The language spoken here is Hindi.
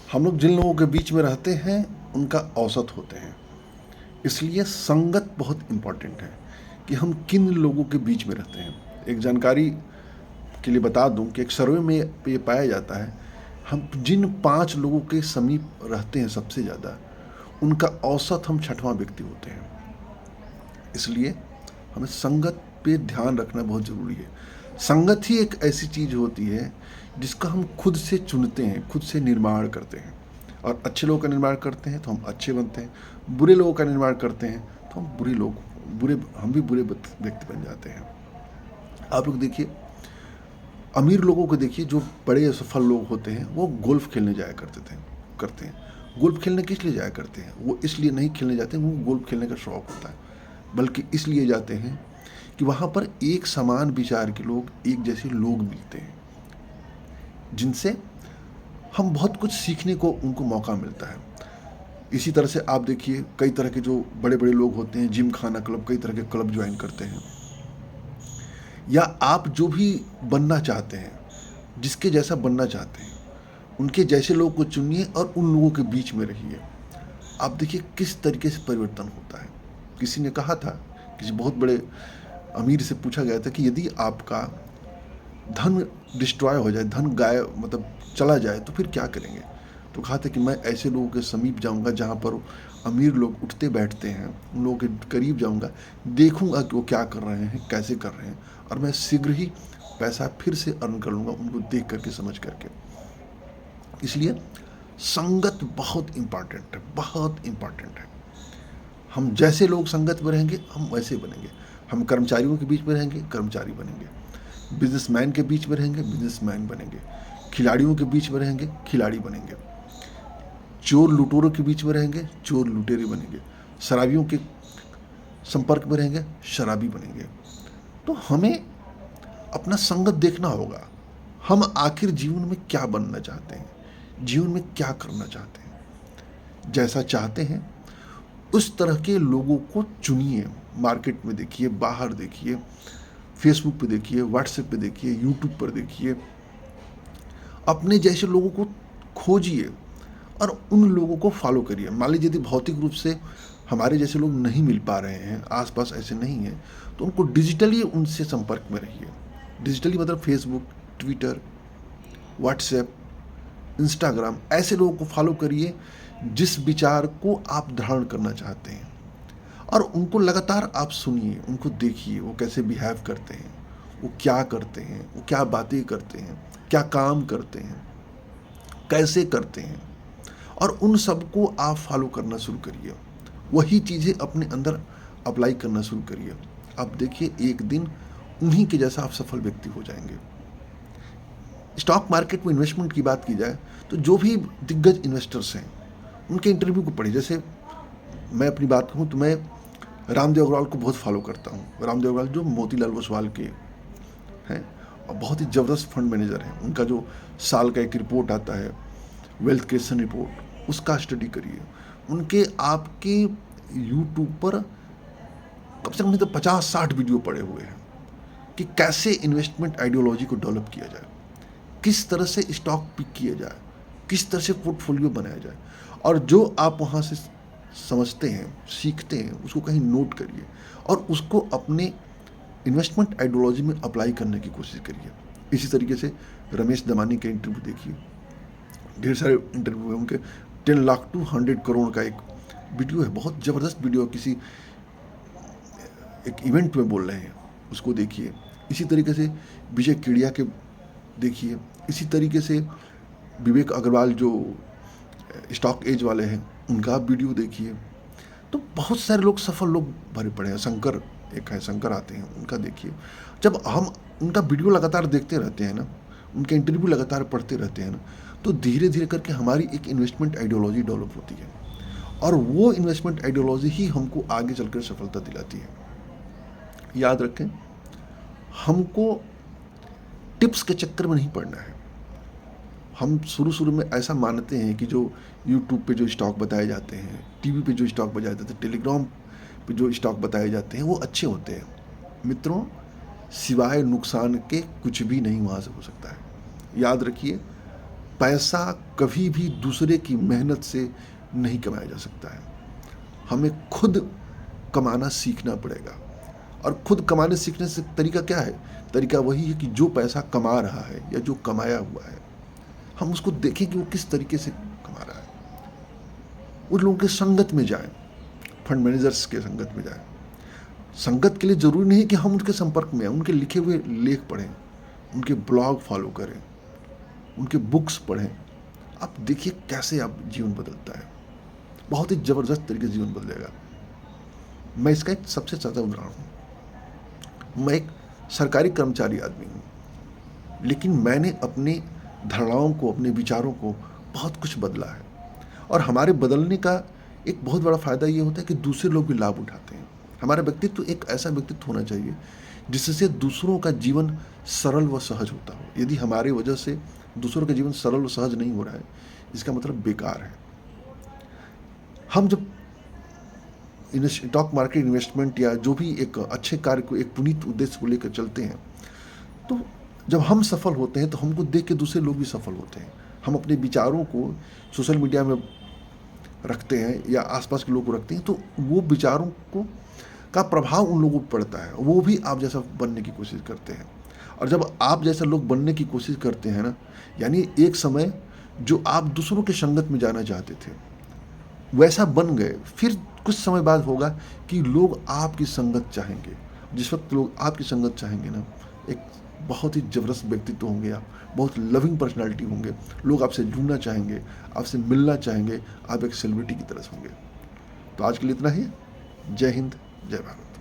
हम लोग जिन लोगों के बीच में रहते हैं उनका औसत होते हैं। इसलिए संगत बहुत इम्पॉर्टेंट है कि हम किन लोगों के बीच में रहते हैं। एक जानकारी के लिए बता दूं कि एक सर्वे में ये पाया जाता है, हम जिन 5 लोगों के समीप रहते हैं सबसे ज़्यादा, उनका औसत हम 6वां व्यक्ति होते हैं। इसलिए हमें संगत पे ध्यान रखना बहुत ज़रूरी है। संगत ही एक ऐसी चीज़ होती है जिसका हम खुद से चुनते हैं, खुद से निर्माण करते हैं। और अच्छे लोगों का निर्माण करते हैं तो हम अच्छे बनते हैं, बुरे लोगों का निर्माण करते हैं तो हम भी बुरे व्यक्ति बन जाते हैं। आप लोग देखिए, अमीर लोगों को देखिए, जो बड़े सफल लोग होते हैं वो गोल्फ खेलने जाया करते हैं। गोल्फ खेलने किस लिए जाया करते हैं? वो इसलिए नहीं खेलने जाते हैं उनको गोल्फ खेलने का शौक़ होता है, बल्कि इसलिए जाते हैं कि वहाँ पर एक समान विचार के लोग, एक जैसे लोग मिलते हैं जिनसे हम बहुत कुछ सीखने को उनको मौका मिलता है। इसी तरह से आप देखिए, कई तरह के जो बड़े बड़े लोग होते हैं, जिम खाना क्लब, कई तरह के क्लब ज्वाइन करते हैं। या आप जो भी बनना चाहते हैं, जिसके जैसा बनना चाहते हैं, उनके जैसे लोग को चुनिए और उन लोगों के बीच में रहिए। आप देखिए किस तरीके से परिवर्तन होता है। किसी ने कहा था, किसी बहुत बड़े अमीर से पूछा गया था कि यदि आपका धन डिस्ट्रॉय हो जाए, धन मतलब चला जाए, तो फिर क्या करेंगे? तो कहा था कि मैं ऐसे लोगों के समीप जाऊंगा जहाँ पर अमीर लोग उठते बैठते हैं, उन लोगों के करीब जाऊंगा, देखूंगा कि वो क्या कर रहे हैं, कैसे कर रहे हैं, और मैं शीघ्र ही पैसा फिर से अर्न कर लूँगा उनको देख करके, समझ करके। इसलिए संगत बहुत इम्पॉर्टेंट है, बहुत इम्पॉर्टेंट है। हम जैसे लोग संगत में रहेंगे हम वैसे बनेंगे। हम कर्मचारियों के बीच में रहेंगे, कर्मचारी बनेंगे। बिजनेसमैन के बीच में रहेंगे, बिजनेसमैन बनेंगे। खिलाड़ियों के बीच में रहेंगे, खिलाड़ी बनेंगे। चोर लुटेरों के बीच में रहेंगे, चोर लुटेरे बनेंगे। शराबियों के संपर्क में रहेंगे, शराबी बनेंगे। तो हमें अपना संगत देखना होगा। हम आखिर जीवन में क्या बनना चाहते हैं, जीवन में क्या करना चाहते हैं। जैसा चाहते हैं उस तरह के लोगों को चुनिए। मार्केट में देखिए, बाहर देखिए, फेसबुक पे देखिए, व्हाट्सएप पे देखिए, यूट्यूब पर देखिए। अपने जैसे लोगों को खोजिए और उन लोगों को फॉलो करिए। मान लीजिए यदि भौतिक रूप से हमारे जैसे लोग नहीं मिल पा रहे हैं, आसपास ऐसे नहीं हैं, तो उनको डिजिटली उनसे संपर्क में रहिए। डिजिटली मतलब फेसबुक, ट्विटर, व्हाट्सएप, इंस्टाग्राम, ऐसे लोगों को फॉलो करिए जिस विचार को आप धारण करना चाहते हैं। और उनको लगातार आप सुनिए, उनको देखिए, वो कैसे बिहेव करते हैं, वो क्या करते हैं, वो क्या बातें करते हैं, क्या काम करते हैं, कैसे करते हैं, और उन सबको आप फॉलो करना शुरू करिए। वही चीज़ें अपने अंदर अप्लाई करना शुरू करिए। आप देखिए एक दिन उन्हीं के जैसा आप सफल व्यक्ति हो जाएंगे। स्टॉक मार्केट में इन्वेस्टमेंट की बात की जाए तो जो भी दिग्गज इन्वेस्टर्स हैं उनके इंटरव्यू को पढ़िए। जैसे मैं अपनी बात कहूँ तो मैं रामदेव अग्रवाल को बहुत फॉलो करता हूँ। रामदेव अग्रवाल जो मोतीलाल ओसवाल के हैं और बहुत ही ज़बरदस्त फंड मैनेजर हैं। उनका जो साल का एक रिपोर्ट आता है, वेल्थ क्रिएशन रिपोर्ट, उसका स्टडी करिए। उनके आपके यूट्यूब पर कम से कम नहीं तो 50-60 वीडियो पड़े हुए हैं कि कैसे इन्वेस्टमेंट आइडियोलॉजी को डेवलप किया जाए, किस तरह से स्टॉक पिक किया जाए, किस तरह से पोर्टफोलियो बनाया जाए। और जो आप वहाँ से समझते हैं, सीखते हैं, उसको कहीं नोट करिए और उसको अपने इन्वेस्टमेंट आइडियोलॉजी में अप्लाई करने की कोशिश करिए। इसी तरीके से रमेश दमानी के इंटरव्यू देखिए, ढेर सारे इंटरव्यू हैं उनके। 10 लाख टू 100 करोड़ का एक वीडियो है, बहुत ज़बरदस्त वीडियो, किसी एक इवेंट में बोल रहे हैं, उसको देखिए। इसी तरीके से विजय केडिया के देखिए। इसी तरीके से विवेक अग्रवाल जो स्टॉक एज वाले हैं, उनका आप वीडियो देखिए। तो बहुत सारे लोग, सफल लोग भरे पड़े हैं। शंकर एक है, शंकर आते हैं, उनका देखिए। जब हम उनका वीडियो लगातार देखते रहते हैं ना, उनके इंटरव्यू लगातार पढ़ते रहते हैं ना, तो धीरे धीरे करके हमारी एक इन्वेस्टमेंट आइडियोलॉजी डेवलप होती है और वो इन्वेस्टमेंट आइडियोलॉजी ही हमको आगे चलकर सफलता दिलाती है। याद रखें, हमको टिप्स के चक्कर में नहीं पड़ना है। हम शुरू में ऐसा मानते हैं कि जो यूट्यूब पे जो स्टॉक बताए जाते हैं, टीवी पे जो स्टॉक बताए जाते हैं, टेलीग्राम पे जो स्टॉक बताए जाते हैं, वो अच्छे होते हैं। मित्रों, सिवाय नुकसान के कुछ भी नहीं वहाँ से हो सकता है। याद रखिए, पैसा कभी भी दूसरे की मेहनत से नहीं कमाया जा सकता है। हमें खुद कमाना सीखना पड़ेगा। और खुद कमाने सीखने से तरीका क्या है? तरीका वही है कि जो पैसा कमा रहा है या जो कमाया हुआ है, हम उसको देखें कि वो किस तरीके से कमा रहा है। उन लोगों के संगत में जाएं, फंड मैनेजर्स के संगत में जाएं। संगत के लिए ज़रूरी नहीं है कि हम उनके संपर्क में आएं, उनके लिखे हुए लेख पढ़ें, उनके ब्लॉग फॉलो करें, उनके बुक्स पढ़ें। आप देखिए कैसे आप जीवन बदलता है, बहुत ही ज़बरदस्त तरीके से जीवन बदलेगा। मैं इसका एक सबसे ज़्यादा उदाहरण हूँ। मैं एक सरकारी कर्मचारी आदमी हूँ, लेकिन मैंने अपनी धारणाओं को, अपने विचारों को बहुत कुछ बदला है। और हमारे बदलने का एक बहुत बड़ा फ़ायदा ये होता है कि दूसरे लोग भी लाभ उठाते हैं। हमारा व्यक्तित्व एक ऐसा व्यक्तित्व होना चाहिए जिससे दूसरों का जीवन सरल व सहज होता हो। यदि हमारे वजह से दूसरों का जीवन सरल व सहज नहीं हो रहा है, इसका मतलब बेकार है। हम जब स्टॉक मार्केट इन्वेस्टमेंट या जो भी एक अच्छे कार्य को, एक पुनीत उद्देश्य को लेकर चलते हैं, तो जब हम सफल होते हैं तो हमको देख के दूसरे लोग भी सफल होते हैं। हम अपने विचारों को सोशल मीडिया में रखते हैं या आसपास के लोग को रखते हैं, तो वो विचारों को का प्रभाव उन लोगों पर पड़ता है। वो भी आप जैसा बनने की कोशिश करते हैं। और जब आप जैसा लोग बनने की कोशिश करते हैं ना, यानी एक समय जो आप दूसरों के संगत में जाना चाहते थे वैसा बन गए, फिर कुछ समय बाद होगा कि लोग आपकी संगत चाहेंगे। जिस वक्त लोग आपकी संगत चाहेंगे ना, एक बहुत ही ज़बरदस्त व्यक्तित्व होंगे आप, बहुत लविंग पर्सनालिटी होंगे, लोग आपसे जुड़ना चाहेंगे, आपसे मिलना चाहेंगे, आप एक सेलिब्रिटी की तरह होंगे। तो आज के लिए इतना ही। जय हिंद, जय भारत।